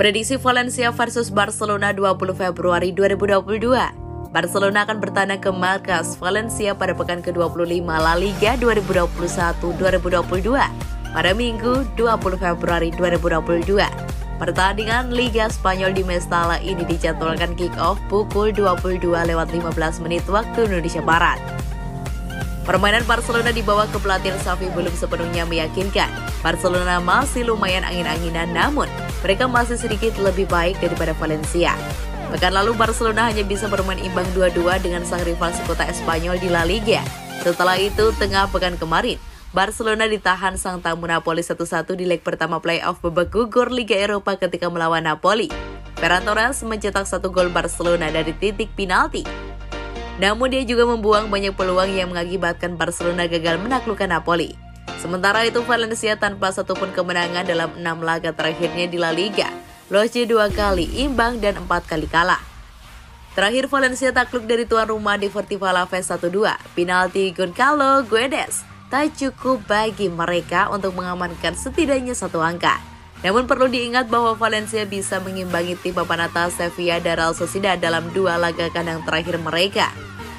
Prediksi Valencia versus Barcelona 20 Februari 2022. Barcelona akan bertandang ke markas Valencia pada pekan ke-25 La Liga 2021-2022 pada Minggu 20 Februari 2022. Pertandingan Liga Spanyol di Mestalla ini dijadwalkan kick-off pukul 22:15 waktu Indonesia Barat. Permainan Barcelona di bawah kepelatihan Xavi belum sepenuhnya meyakinkan. Barcelona masih lumayan angin-anginan, namun mereka masih sedikit lebih baik daripada Valencia. Pekan lalu Barcelona hanya bisa bermain imbang 2-2 dengan sang rival sekota Espanyol di La Liga. Setelah itu, tengah pekan kemarin, Barcelona ditahan sang tamu Napoli 1-1 di leg pertama playoff babak gugur Liga Eropa ketika melawan Napoli. Ferran Torres mencetak 1 gol Barcelona dari titik penalti. Namun dia juga membuang banyak peluang yang mengakibatkan Barcelona gagal menaklukkan Napoli. Sementara itu Valencia tanpa satupun kemenangan dalam 6 laga terakhirnya di La Liga. Losse 2 kali imbang dan 4 kali kalah. Terakhir Valencia takluk dari tuan rumah di Deportivo Alavés 1-2. Penalti Gonçalo Guedes tak cukup bagi mereka untuk mengamankan setidaknya 1 angka. Namun perlu diingat bahwa Valencia bisa mengimbangi tim papan atas Sevilla dan Real Sociedad dalam 2 laga kandang terakhir mereka.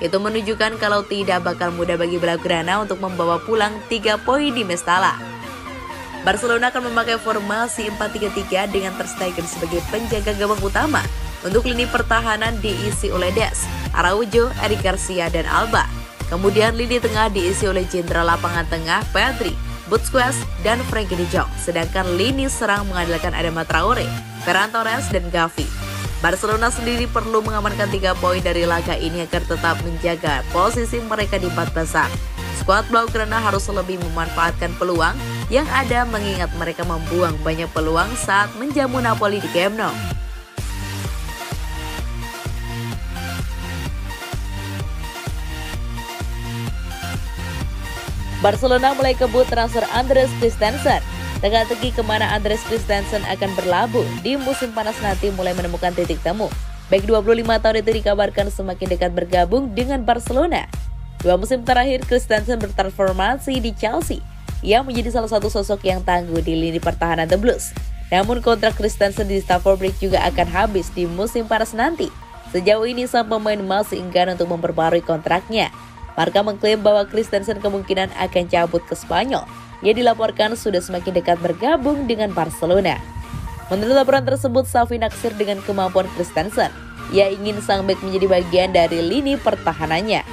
Itu menunjukkan kalau tidak bakal mudah bagi Blaugrana untuk membawa pulang 3 poin di Mestalla. Barcelona akan memakai formasi 4-3-3 dengan Ter Stegen sebagai penjaga gawang utama. Untuk lini pertahanan diisi oleh Dest, Araujo, Eric Garcia, dan Alba. Kemudian lini tengah diisi oleh jenderal lapangan tengah Pedri, Busquets, dan Frenkie de Jong. Sedangkan lini serang mengandalkan Adama Traore, Ferran Torres, dan Gavi. Barcelona sendiri perlu mengamankan 3 poin dari laga ini agar tetap menjaga posisi mereka di 4 besar. Skuad Blaugrana harus lebih memanfaatkan peluang yang ada mengingat mereka membuang banyak peluang saat menjamu Napoli di Camp Nou. Barcelona mulai kebut transfer Andres Christensen. Teka-teki kemana Andres Christensen akan berlabuh di musim panas nanti mulai menemukan titik temu. Bek 25 tahun itu dikabarkan semakin dekat bergabung dengan Barcelona. 2 musim terakhir Christensen bertransformasi di Chelsea. Ia menjadi salah satu sosok yang tangguh di lini pertahanan The Blues. Namun kontrak Christensen di Stamford Bridge juga akan habis di musim panas nanti. Sejauh ini sang pemain masih enggan untuk memperbarui kontraknya. Marca mengklaim bahwa Christensen kemungkinan akan cabut ke Spanyol. Ia dilaporkan sudah semakin dekat bergabung dengan Barcelona. Menurut laporan tersebut, Xavi naksir dengan kemampuan Christensen. Ia ingin sang bek menjadi bagian dari lini pertahanannya.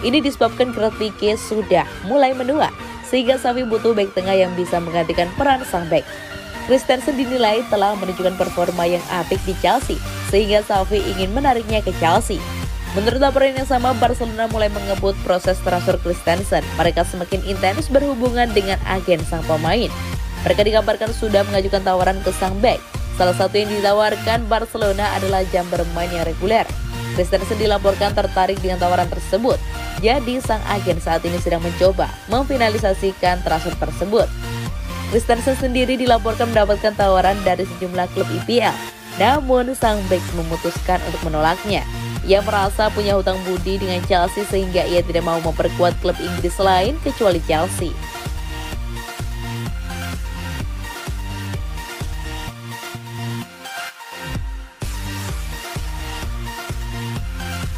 Ini disebabkan Gerard Pique sudah mulai menua, sehingga Xavi butuh bek tengah yang bisa menggantikan peran sang bek. Christensen dinilai telah menunjukkan performa yang apik di Chelsea, sehingga Xavi ingin menariknya ke Chelsea. Menurut laporan yang sama, Barcelona mulai mengebut proses transfer Christensen. Mereka semakin intens berhubungan dengan agen sang pemain. Mereka dikabarkan sudah mengajukan tawaran ke sang bek. Salah satu yang ditawarkan Barcelona adalah jam bermain yang reguler. Christensen dilaporkan tertarik dengan tawaran tersebut. Jadi sang agen saat ini sedang mencoba memfinalisasikan transfer tersebut. Christensen sendiri dilaporkan mendapatkan tawaran dari sejumlah klub IPL. Namun sang bek memutuskan untuk menolaknya. Ia merasa punya hutang budi dengan Chelsea sehingga ia tidak mau memperkuat klub Inggris lain kecuali Chelsea.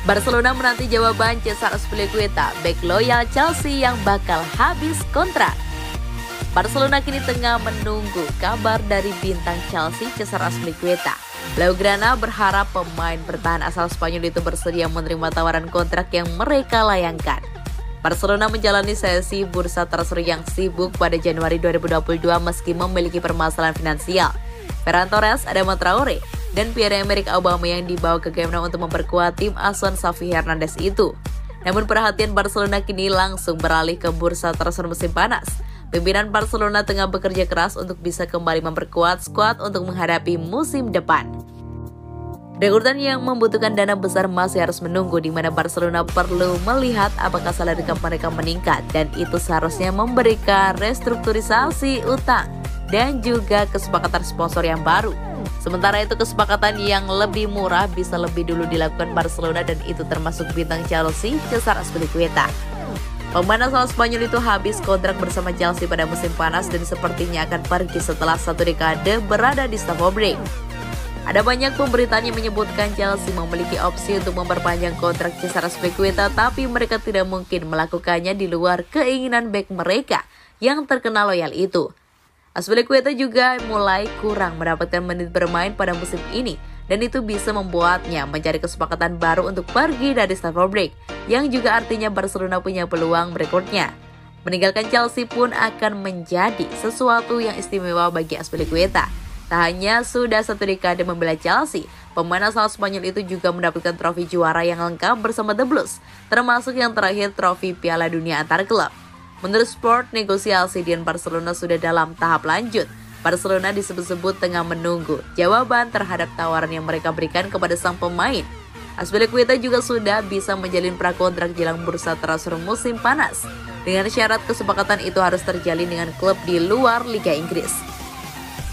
Barcelona menanti jawaban Cesar Azpilicueta, bek loyal Chelsea yang bakal habis kontrak. Barcelona kini tengah menunggu kabar dari bintang Chelsea Cesar Azpilicueta. Blaugrana berharap pemain bertahan asal Spanyol itu bersedia menerima tawaran kontrak yang mereka layangkan. Barcelona menjalani sesi bursa transfer yang sibuk pada Januari 2022 meski memiliki permasalahan finansial. Ferran Torres, Adama Traore, dan Pierre-Emerick Aubameyang dibawa ke Camp Nou untuk memperkuat tim asuhan Xavi Hernandez itu. Namun perhatian Barcelona kini langsung beralih ke bursa transfer musim panas. Pimpinan Barcelona tengah bekerja keras untuk bisa kembali memperkuat skuad untuk menghadapi musim depan. Rekrutan yang membutuhkan dana besar masih harus menunggu, di mana Barcelona perlu melihat apakah salary cap mereka meningkat dan itu seharusnya memberikan restrukturisasi utang dan juga kesepakatan sponsor yang baru. Sementara itu kesepakatan yang lebih murah bisa lebih dulu dilakukan Barcelona dan itu termasuk bintang Chelsea Cesar Azpilicueta. Pemain asal Spanyol itu habis kontrak bersama Chelsea pada musim panas dan sepertinya akan pergi setelah 1 dekade berada di Stamford Bridge. Ada banyak pemberitaan yang menyebutkan Chelsea memiliki opsi untuk memperpanjang kontrak Cesar Azpilicueta, tapi mereka tidak mungkin melakukannya di luar keinginan bek mereka yang terkenal loyal itu. Azpilicueta juga mulai kurang mendapatkan menit bermain pada musim ini, dan itu bisa membuatnya mencari kesepakatan baru untuk pergi dari Stamford Bridge, yang juga artinya Barcelona punya peluang berikutnya. Meninggalkan Chelsea pun akan menjadi sesuatu yang istimewa bagi Azpilicueta. Tak hanya sudah 1 dekade membela Chelsea, pemain asal Spanyol itu juga mendapatkan trofi juara yang lengkap bersama The Blues, termasuk yang terakhir trofi Piala Dunia antar klub. Menurut Sport, negosiasi dengan Barcelona sudah dalam tahap lanjut. Barcelona disebut-sebut tengah menunggu jawaban terhadap tawaran yang mereka berikan kepada sang pemain. Azpilicueta juga sudah bisa menjalin prakontrak jelang bursa transfer musim panas, dengan syarat kesepakatan itu harus terjalin dengan klub di luar Liga Inggris.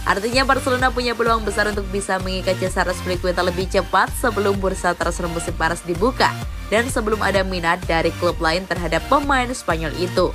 Artinya Barcelona punya peluang besar untuk bisa mengikat Cesar Azpilicueta lebih cepat sebelum bursa transfer musim panas dibuka dan sebelum ada minat dari klub lain terhadap pemain Spanyol itu.